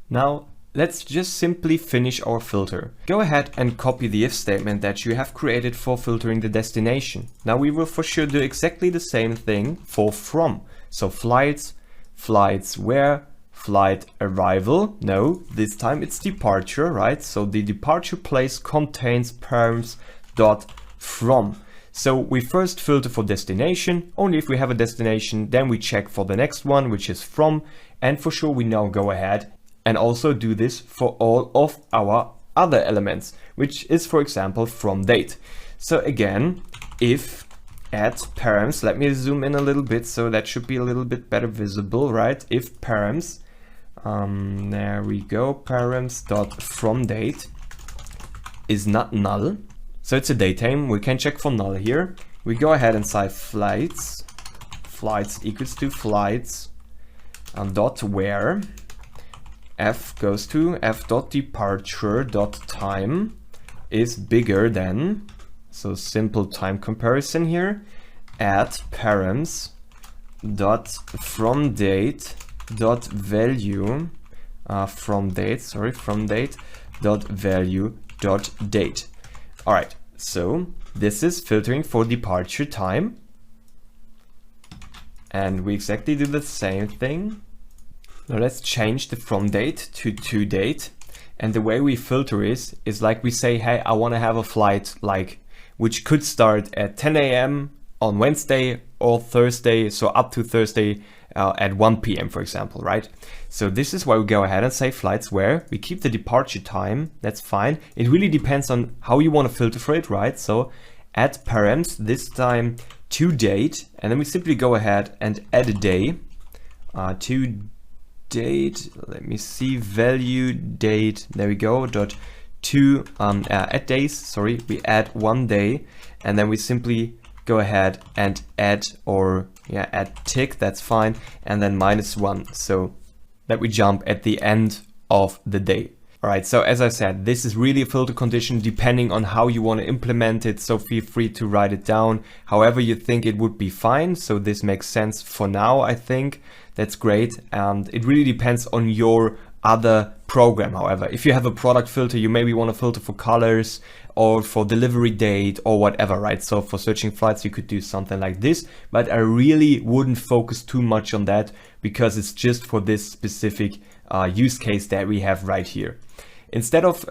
Now let's just simply finish our filter. Go ahead and copy the if statement that you have created for filtering the destination. Now we will for sure do exactly the same thing for from. So flights, flights where, flight arrival, no, this time it's departure, right? So the departure place contains params dot from. So we first filter for destination. Only if we have a destination, then we check for the next one, which is from. And for sure we now go ahead and also do this for all of our other elements, which is for example from date. So again, if at params, let me zoom in a little bit, so that should be a little bit better visible, right? If params, there we go, params dot from date is not null. So it's a datetime, we can check for null here. We go ahead and say flights, flights equals to flights dot where, f goes to f dot departure dot time is bigger than, so simple time comparison here, at params dot from date dot value from date dot value dot date. All right, so this is filtering for departure time, and we exactly do the same thing. Now let's change the from date to date, and the way we filter is like we say, hey, I want to have a flight like which could start at 10 a.m. on Wednesday or Thursday, so up to Thursday at 1 p.m. for example, right? So this is why we go ahead and say flights where we keep the departure time. That's fine. It really depends on how you want to filter for it, right? So at params, this time to date, and then we simply go ahead and add a day to date. Let me see, value date, there we go, dot to at days, sorry, we add 1 day, and then we simply go ahead and add, or yeah, add tick, that's fine, and then -1, so that we jump at the end of the day. All right, so as I said, this is really a filter condition depending on how you want to implement it, so feel free to write it down however you think it would be fine. So this makes sense for now, I think. That's great, and it really depends on your other program. However, if you have a product filter, you maybe want to filter for colors or for delivery date or whatever, right? So for searching flights, you could do something like this, but I really wouldn't focus too much on that because it's just for this specific use case that we have right here. Instead of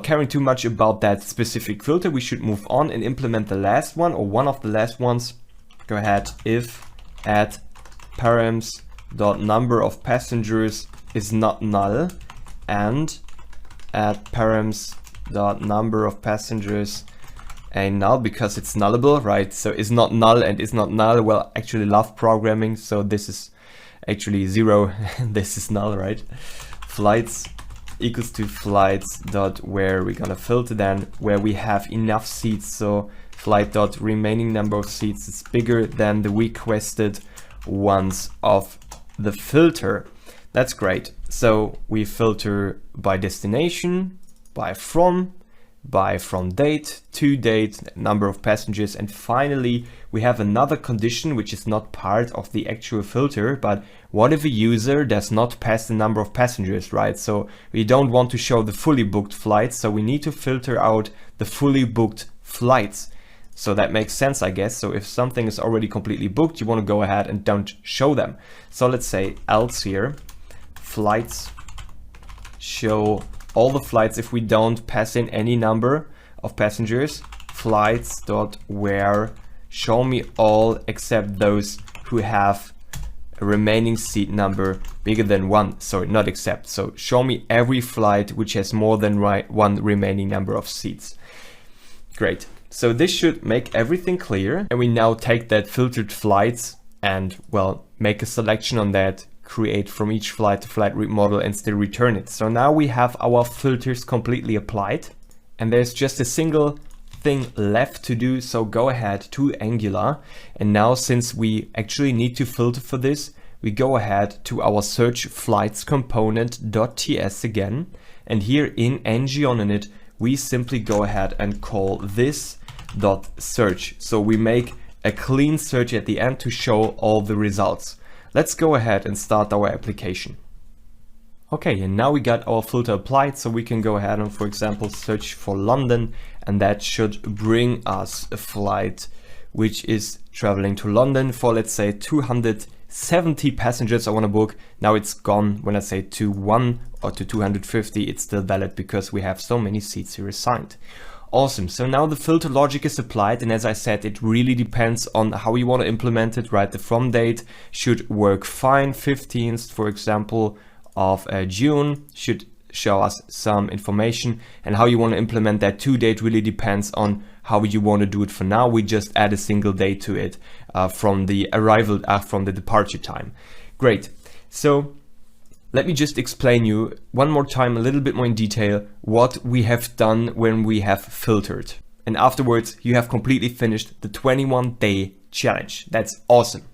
caring too much about that specific filter, we should move on and implement the last one, or one of the last ones. Go ahead, if at params dot number of passengers is not null, and at params dot number of passengers a null, because it's nullable, right? So is not null and is not null. Well, actually love programming, so this is actually 0 and this is null, right? Flights equals to flights dot where we're gonna filter then where we have enough seats. So flight dot remaining number of seats is bigger than the requested ones of the filter. That's great. So we filter by destination, by from date, to date, number of passengers, and finally we have another condition which is not part of the actual filter, but what if a user does not pass the number of passengers, right? So we don't want to show the fully booked flights, so we need to filter out the fully booked flights. So that makes sense, I guess. So if something is already completely booked, you want to go ahead and don't show them. So let's say else here, flights show all the flights if we don't pass in any number of passengers. Flights dot where show me all except those who have a remaining seat number bigger than 1. Sorry, not except. So show me every flight which has more than 1 remaining number of seats. Great. So this should make everything clear. And we now take that filtered flights and, well, make a selection on that, create from each flight a flight route model, and still return it. So now we have our filters completely applied, and there's just a single thing left to do. So go ahead to Angular, and now since we actually need to filter for this, we go ahead to our search flights component.ts again, and here in ngOnInit we simply go ahead and call this .search. So we make a clean search at the end to show all the results. Let's go ahead and start our application. Okay, and now we got our filter applied, so we can go ahead and, for example, search for London, and that should bring us a flight which is traveling to London for, let's say, 270 passengers I want to book. Now it's gone. When I say to 1 or to 250, it's still valid because we have so many seats here assigned. Awesome. So now the filter logic is applied, and as I said, it really depends on how you want to implement it, right? The from date should work fine. 15th, for example, of June should show us some information, and how you want to implement that to date really depends on how you want to do it. For now, we just add a single date to it from the arrival, from the departure time. Great. So let me just explain you one more time, a little bit more in detail, what we have done when we have filtered. And afterwards, you have completely finished the 21-day challenge. That's awesome.